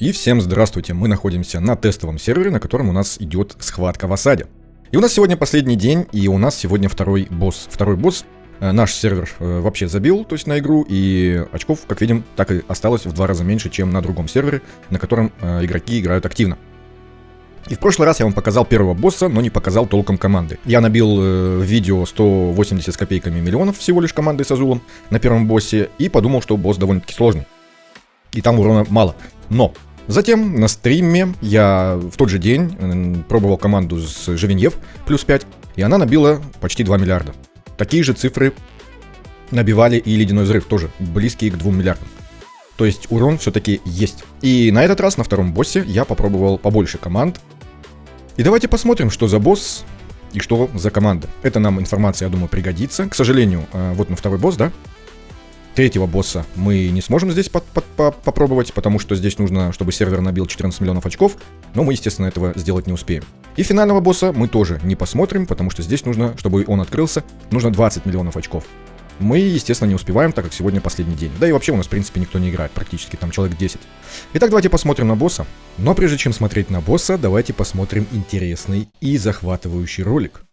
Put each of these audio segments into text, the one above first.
И всем здравствуйте, мы находимся на тестовом сервере, на котором у нас идет схватка в осаде. И у нас сегодня последний день, и у нас сегодня второй босс. Второй босс наш сервер вообще забил, то есть на игру, и очков, как видим, так и осталось в 2 раза меньше, чем на другом сервере, на котором игроки играют активно. И в прошлый раз я вам показал первого босса, но не показал толком команды. Я набил в видео 180 с копейками миллионов всего лишь командой с Азулом на первом боссе, и подумал, что босс довольно-таки сложный. И там урона мало. Но затем на стриме я в тот же день пробовал команду с Живеньев плюс 5, и она набила почти 2 миллиарда. Такие же цифры набивали и Ледяной Взрыв, тоже близкие к 2 миллиардам. То есть урон все-таки есть. И на этот раз, на втором боссе, я попробовал побольше команд. И давайте посмотрим, что за босс и что за команда. Это нам информация, я думаю, пригодится. К сожалению, вот на второй босс, да? Третьего босса мы не сможем здесь попробовать, потому что здесь нужно, чтобы сервер набил 14 миллионов очков, но мы, естественно, этого сделать не успеем. И финального босса мы тоже не посмотрим, потому что здесь нужно, чтобы он открылся, нужно 20 миллионов очков. Мы, естественно, не успеваем, так как сегодня последний день. Да и вообще у нас, в принципе, никто не играет, практически там человек 10. Итак, давайте посмотрим на босса. Но прежде чем смотреть на босса, давайте посмотрим интересный и захватывающий ролик.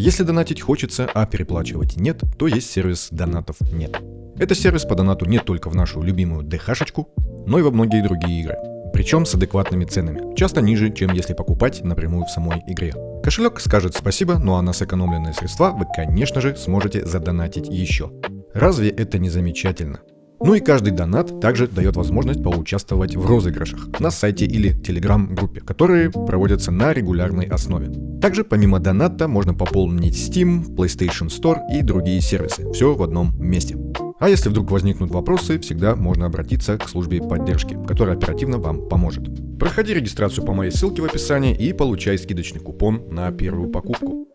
Если донатить хочется, а переплачивать нет, то есть сервис донатов нет. Это сервис по донату не только в нашу любимую ДХшечку, но и во многие другие игры. Причем с адекватными ценами, часто ниже, чем если покупать напрямую в самой игре. Кошелек скажет спасибо, ну а на сэкономленные средства вы, конечно же, сможете задонатить еще. Разве это не замечательно? Ну и каждый донат также дает возможность поучаствовать в розыгрышах на сайте или телеграм-группе, которые проводятся на регулярной основе. Также помимо доната можно пополнить Steam, PlayStation Store и другие сервисы. Все в одном месте. А если вдруг возникнут вопросы, всегда можно обратиться к службе поддержки, которая оперативно вам поможет. Проходи регистрацию по моей ссылке в описании и получай скидочный купон на первую покупку.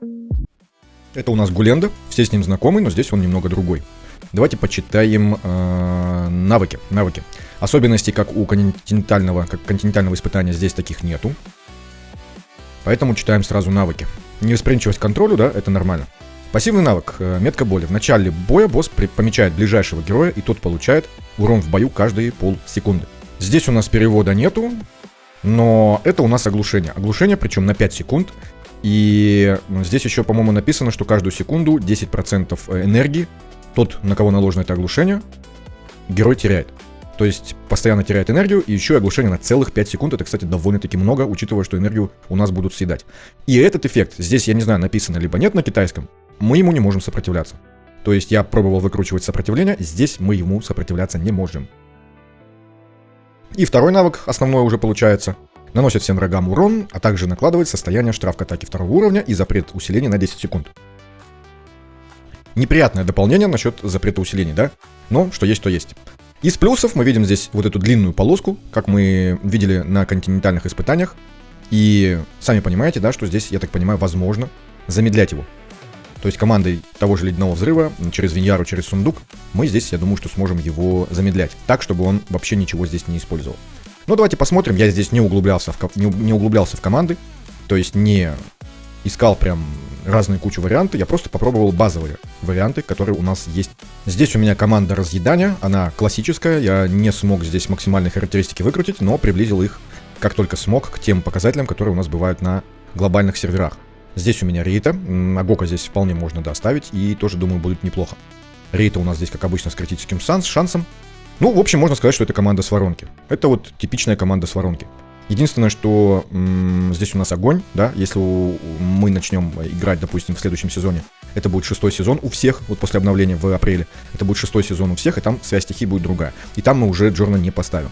Это у нас Гуленда, все с ним знакомы, но здесь он немного другой. Давайте почитаем навыки. Особенностей, как у континентального испытания, здесь таких нету. Поэтому читаем сразу навыки. Невосприимчивость к контролю, да, это нормально. Пассивный навык, метка боли. В начале боя босс помечает ближайшего героя, и тот получает урон в бою каждые полсекунды. Здесь у нас перевода нету, но это у нас оглушение. Оглушение, причем на 5 секунд. И здесь еще, по-моему, написано, что каждую секунду 10% энергии тот, на кого наложено это оглушение, герой теряет. То есть постоянно теряет энергию, и еще и оглушение на целых 5 секунд. Это, кстати, довольно-таки много, учитывая, что энергию у нас будут съедать. И этот эффект, здесь, я не знаю, написано либо нет на китайском, мы ему не можем сопротивляться. То есть я пробовал выкручивать сопротивление, здесь мы ему сопротивляться не можем. И второй навык, основной уже получается. Наносит всем врагам урон, а также накладывает состояние штраф к атаке второго уровня и запрет усиления на 10 секунд. Неприятное дополнение насчет запрета усилений, да? Но что есть, то есть. Из плюсов мы видим здесь вот эту длинную полоску, как мы видели на континентальных испытаниях. И сами понимаете, да, что здесь, я так понимаю, возможно замедлять его. То есть командой того же Ледяного Взрыва, через Виньяру, через сундук, мы здесь, я думаю, что сможем его замедлять. Так, чтобы он вообще ничего здесь не использовал. Ну, давайте посмотрим. Я здесь не углублялся в команды. То есть не искал прям разные кучу вариантов. Я просто попробовал базовые варианты, которые у нас есть. Здесь у меня команда разъедания. Она классическая. Я не смог здесь максимальные характеристики выкрутить, но приблизил их как только смог к тем показателям, которые у нас бывают на глобальных серверах. Здесь у меня Рита. Агока здесь вполне можно доставить. И тоже, думаю, будет неплохо. Рита у нас здесь, как обычно, с критическим шансом. Ну, в общем, можно сказать, что это команда с воронки. Это вот типичная команда с воронки. Единственное, что здесь у нас огонь, да, если мы начнем играть, допустим, в следующем сезоне, это будет 6-й сезон у всех, вот после обновления в апреле, это будет 6-й сезон у всех, и там связь стихий будет другая. И там мы уже Джорна не поставим.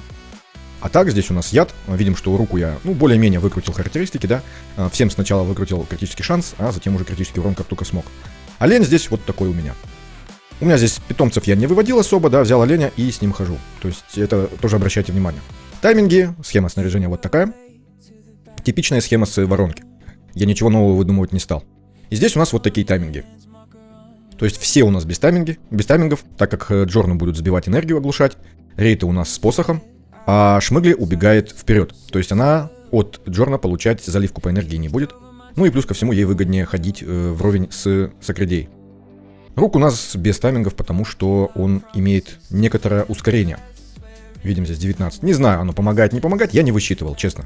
А так, здесь у нас яд, видим, что руку я, более-менее выкрутил характеристики, да, всем сначала выкрутил критический шанс, а затем уже критический урон как только смог. Олень здесь вот такой у меня. У меня здесь питомцев я не выводил особо, да, взял оленя и с ним хожу. То есть это тоже обращайте внимание. Тайминги, схема снаряжения вот такая. Типичная схема с воронки. Я ничего нового выдумывать не стал. И здесь у нас вот такие тайминги. То есть все у нас без таймингов, так как Джорну будут сбивать энергию, оглушать. Рейта у нас с посохом, а Шмыгли убегает вперед. То есть она от Джорна получать заливку по энергии не будет. Ну и плюс ко всему ей выгоднее ходить вровень с Сакредей. Рук у нас без таймингов, потому что он имеет некоторое ускорение. Видим здесь 19. Не знаю, оно помогает, не помогает, я не высчитывал, честно.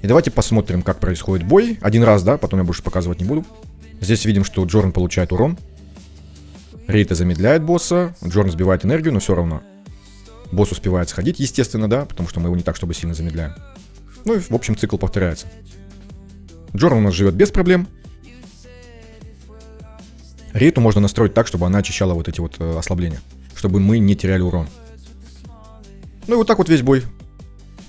И давайте посмотрим, как происходит бой. Один раз, да, потом я больше показывать не буду. Здесь видим, что Джорн получает урон. Рейта замедляет босса, Джорн сбивает энергию, но все равно. Босс успевает сходить, естественно, да, потому что мы его не так, чтобы сильно замедляем. Ну и, в общем, цикл повторяется. Джорн у нас живет без проблем. Рейту можно настроить так, чтобы она очищала вот эти вот ослабления, чтобы мы не теряли урон. Ну и вот так вот весь бой.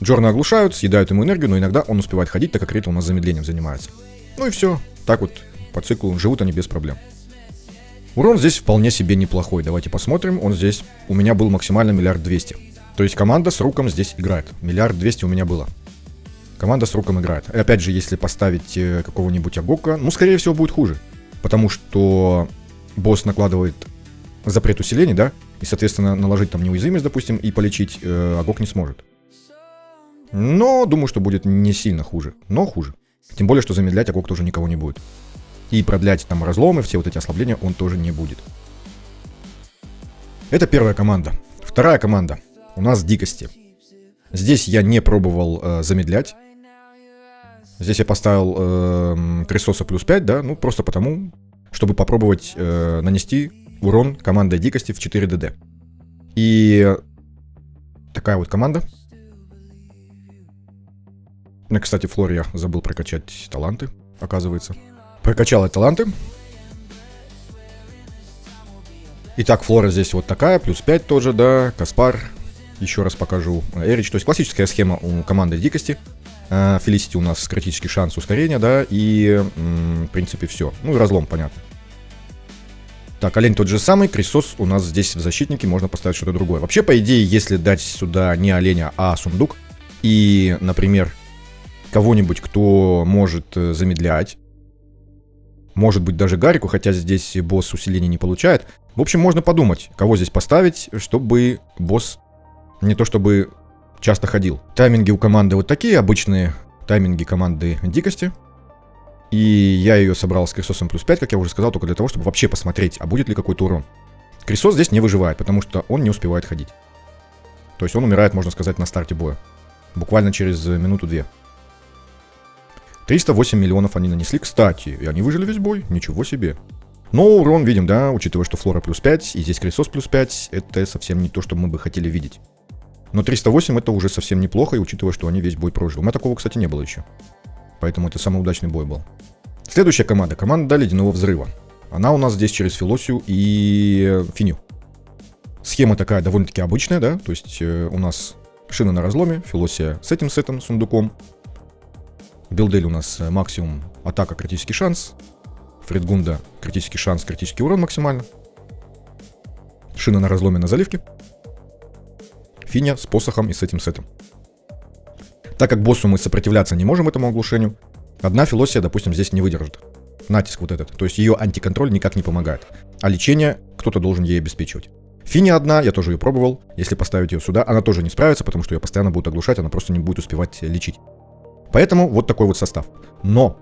Джорна оглушают, съедают ему энергию, но иногда он успевает ходить, так как Рейта у нас замедлением занимается. Ну и все. Так вот по циклу живут они без проблем. Урон здесь вполне себе неплохой. Давайте посмотрим. Он здесь у меня был максимально 1 200 000 000. То есть команда с руком здесь играет. 1 200 000 000 у меня было. Команда с руком играет. И опять же, если поставить какого-нибудь Агока, ну, скорее всего, будет хуже. Потому что босс накладывает запрет усилений, да? И, соответственно, наложить там неуязвимость, допустим, и полечить Агок не сможет. Но думаю, что будет не сильно хуже. Но хуже. Тем более, что замедлять Агок тоже никого не будет. И продлять там разломы, все вот эти ослабления он тоже не будет. Это первая команда. Вторая команда. У нас дикости. Здесь я не пробовал замедлять. Здесь я поставил Крисоса плюс 5, да, ну просто потому, чтобы попробовать нанести урон командой дикости в 4 ДД. И такая вот команда. Кстати, Флоре я забыл прокачать таланты, оказывается. Прокачал я таланты. Итак, Флора здесь вот такая, плюс 5 тоже, да, Каспар. Еще раз покажу. Эрич, то есть классическая схема у команды дикости. Фелисити у нас критический шанс ускорения, да, и, в принципе, все. Ну и разлом, понятно. Так, олень тот же самый, Крисос у нас здесь в защитнике, можно поставить что-то другое. Вообще, по идее, если дать сюда не оленя, а сундук, и, например, кого-нибудь, кто может замедлять, может быть, даже Гарику, хотя здесь босс усиления не получает. В общем, можно подумать, кого здесь поставить, чтобы босс не то чтобы часто ходил. Тайминги у команды вот такие, обычные тайминги команды дикости. И я ее собрал с Крисосом плюс 5, как я уже сказал, только для того, чтобы вообще посмотреть, а будет ли какой-то урон. Крисос здесь не выживает, потому что он не успевает ходить. То есть он умирает, можно сказать, на старте боя. Буквально через минуту-две. 308 миллионов они нанесли, кстати, и они выжили весь бой, ничего себе. Но урон видим, да, учитывая, что Флора плюс 5, и здесь Крисос плюс 5, это совсем не то, что мы бы хотели видеть. Но 308 это уже совсем неплохо, и учитывая, что они весь бой прожили. У меня такого, кстати, не было еще. Поэтому это самый удачный бой был. Следующая команда, команда Ледяного Взрыва. Она у нас здесь через Филосию и Финю. Схема такая довольно-таки обычная, да, то есть у нас шина на разломе, Филосия с этим сетом, сундуком. Билдель у нас максимум атака, критический шанс. Фредгунда критический шанс, критический урон максимально. Шина на разломе на заливке. Финя с посохом и с этим сетом. Так как боссу мы сопротивляться не можем этому оглушению, одна Филосия, допустим, здесь не выдержит. Натиск вот этот. То есть ее антиконтроль никак не помогает. А лечение кто-то должен ей обеспечивать. Финя одна, я тоже ее пробовал. Если поставить ее сюда, она тоже не справится, потому что ее постоянно будут оглушать, она просто не будет успевать лечить. Поэтому вот такой вот состав. Но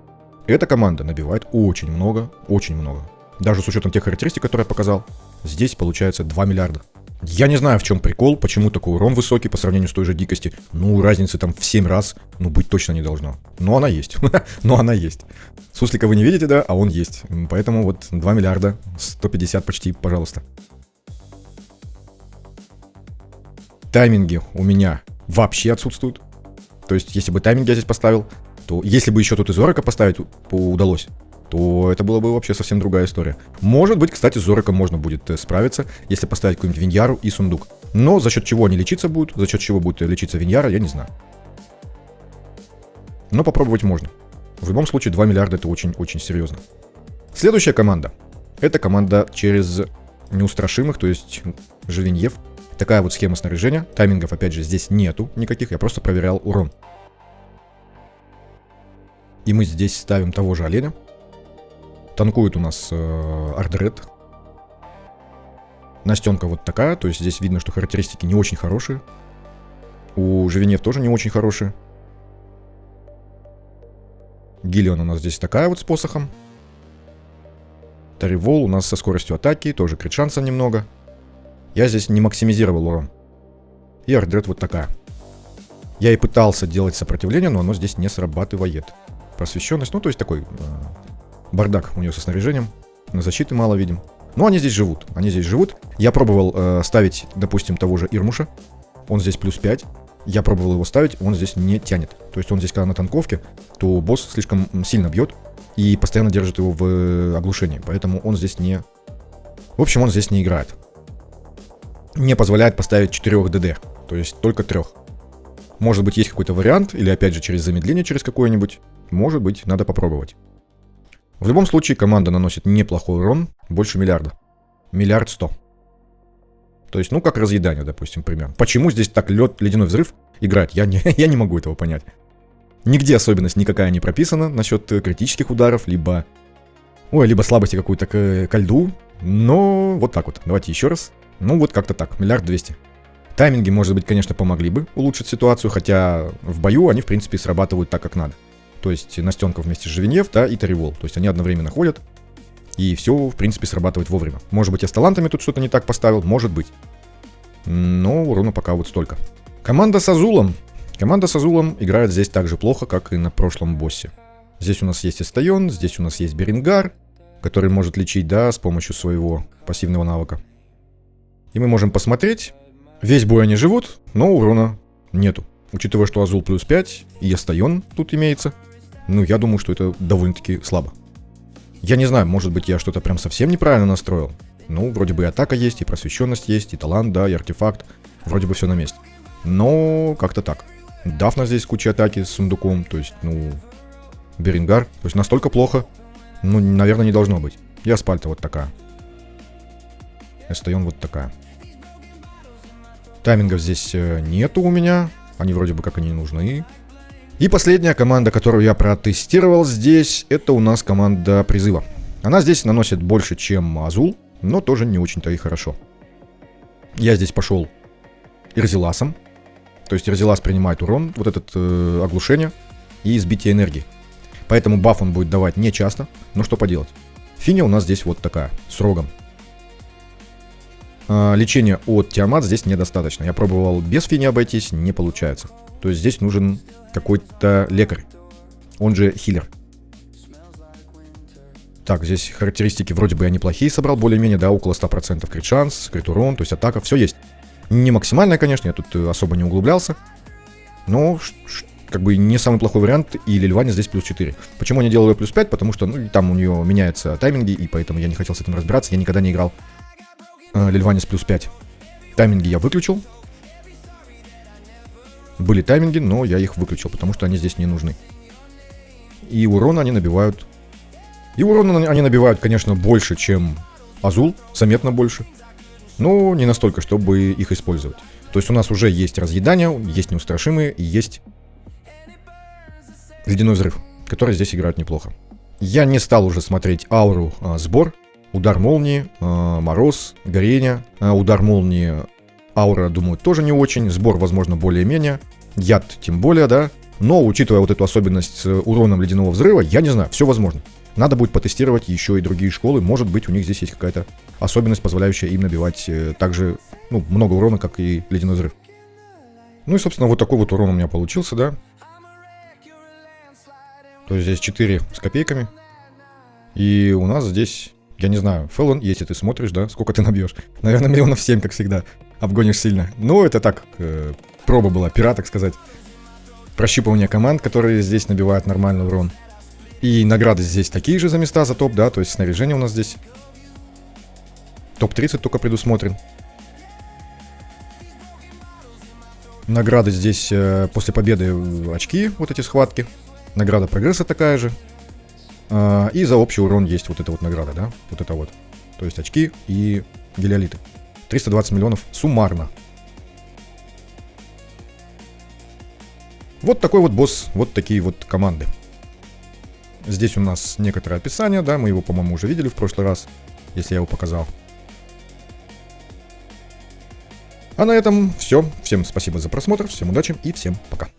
эта команда набивает очень много, очень много. Даже с учетом тех характеристик, которые я показал, здесь получается 2 миллиарда. Я не знаю, в чем прикол, почему такой урон высокий по сравнению с той же дикости. Ну, разницы там в 7 раз, ну, быть точно не должно. Но она есть. Но она есть. Суслика вы не видите, да, а он есть. Поэтому вот 2 миллиарда, 150 почти, пожалуйста. Тайминги у меня вообще отсутствуют. То есть, если бы тайминг я здесь поставил, то если бы еще тут и Зорака поставить удалось, то это была бы вообще совсем другая история. Может быть, кстати, с Зораком можно будет справиться, если поставить какую-нибудь Виньяру и сундук. Но за счет чего они лечиться будут, за счет чего будет лечиться Виньяра, я не знаю. Но попробовать можно. В любом случае, 2 миллиарда это очень-очень серьезно. Следующая команда. Это команда через неустрашимых, то есть Живиньев. Такая вот схема снаряжения. Таймингов, опять же, здесь нету никаких. Я просто проверял урон. И мы здесь ставим того же оленя. Танкует у нас Ардред. Настенка вот такая. То есть здесь видно, что характеристики не очень хорошие. У Живиньев тоже не очень хорошие. Гиллиан у нас здесь такая вот с посохом. Таривол у нас со скоростью атаки. Тоже крит шанса немного. Я здесь не максимизировал урон. И арт-дред вот такая. Я и пытался делать сопротивление, но оно здесь не срабатывает. Просвещенность, ну то есть такой бардак у нее со снаряжением. На защиты мало видим. Но они здесь живут. Я пробовал ставить, допустим, того же Ирмуша. Он здесь плюс 5. Я пробовал его ставить, он здесь не тянет. То есть он здесь, когда на танковке, то босс слишком сильно бьет и постоянно держит его в оглушении. Поэтому он здесь не... В общем, он здесь не играет. Не позволяет поставить 4 ДД. То есть только 3. Может быть, есть какой-то вариант, или опять же через замедление, через какое-нибудь. Может быть, надо попробовать. В любом случае, команда наносит неплохой урон, больше миллиарда. 1 100 000 000. То есть, ну, как разъедание, допустим, примерно. Почему здесь так ледяной взрыв играет? Я не могу этого понять. Нигде особенность никакая не прописана насчет критических ударов, либо слабости какой-то ко льду. Но вот так вот. Давайте еще раз. Ну, вот как-то так. 1 200 000 000. Тайминги, может быть, конечно, помогли бы улучшить ситуацию, хотя в бою они, в принципе, срабатывают так, как надо. То есть Настенка вместе с Живеньев, да, и Таривол. То есть они одновременно ходят, и все, в принципе, срабатывает вовремя. Может быть, я с талантами тут что-то не так поставил, может быть. Но урона пока вот столько. Команда с Азулом. Команда с Азулом играет здесь так же плохо, как и на прошлом боссе. Здесь у нас есть Эстайон, здесь у нас есть Берингар, который может лечить, да, с помощью своего пассивного навыка. И мы можем посмотреть. Весь бой они живут, но урона нету. Учитывая, что Азул плюс 5 и Эстайон тут имеется, ну, я думаю, что это довольно-таки слабо. Я не знаю, может быть, я что-то прям совсем неправильно настроил. Ну, вроде бы и атака есть, и просвещенность есть, и талант, да, и артефакт. Вроде бы все на месте. Но как-то так. Дафна здесь куча атаки с сундуком, то есть, ну, Берингар. То есть настолько плохо, ну, наверное, не должно быть. И Аспальта вот такая. Эстайон вот такая. Таймингов здесь нету у меня. Они вроде бы как и не нужны. И последняя команда, которую я протестировал здесь, это у нас команда призыва. Она здесь наносит больше, чем Азул, но тоже не очень-то и хорошо. Я здесь пошел Ирзеласом. То есть Ирзелас принимает урон, вот этот оглушение и избитие энергии. Поэтому баф он будет давать не часто, но что поделать. Финя у нас здесь вот такая, с рогом. Лечения от Тиамат здесь недостаточно. Я пробовал без Фини обойтись, не получается. То есть здесь нужен какой-то лекарь, он же хилер. Так, здесь характеристики вроде бы я неплохие собрал, более-менее, да, около 100% крит шанс, крит урон, то есть атака, все есть. Не максимальная, конечно, я тут особо не углублялся, но как бы не самый плохой вариант, и Лильваня здесь плюс 4. Почему я не делаю ее плюс 5? Потому что, ну, там у нее меняются тайминги, и поэтому я не хотел с этим разбираться, я никогда не играл Лильванис плюс 5. Тайминги я выключил. Были тайминги, но я их выключил, потому что они здесь не нужны. И урона они набивают. И урона они набивают, конечно, больше, чем Азул, заметно больше. Но не настолько, чтобы их использовать. То есть у нас уже есть разъедания, есть неустрашимые и есть ледяной взрыв, которые здесь играют неплохо. Я не стал уже смотреть ауру сбор. Удар молнии, мороз, горение. Удар молнии, аура, думаю, тоже не очень. Сбор, возможно, более-менее. Яд, тем более, да. Но, учитывая вот эту особенность с уроном ледяного взрыва, я не знаю, все возможно. Надо будет потестировать еще и другие школы. Может быть, у них здесь есть какая-то особенность, позволяющая им набивать также, ну, много урона, как и ледяной взрыв. Ну и, собственно, вот такой вот урон у меня получился, да. То есть здесь 4 с копейками. И у нас здесь... Я не знаю, Фэллон, если ты смотришь, да, сколько ты набьешь? Наверное, 7 миллионов, как всегда. Обгонишь сильно. Ну, это так, проба была, пера, так сказать. Прощупывание команд, которые здесь набивают нормальный урон. И награды здесь такие же за места, за топ, да, то есть снаряжение у нас здесь. Топ-30 только предусмотрен. Награды здесь после победы очки, вот эти схватки. Награда прогресса такая же. И за общий урон есть вот эта вот награда, да? Вот это вот. То есть очки и гелиолиты. 320 миллионов суммарно. Вот такой вот босс, вот такие вот команды. Здесь у нас некоторое описание, да, мы его, по-моему, уже видели в прошлый раз, если я его показал. А на этом все. Всем спасибо за просмотр, всем удачи и всем пока.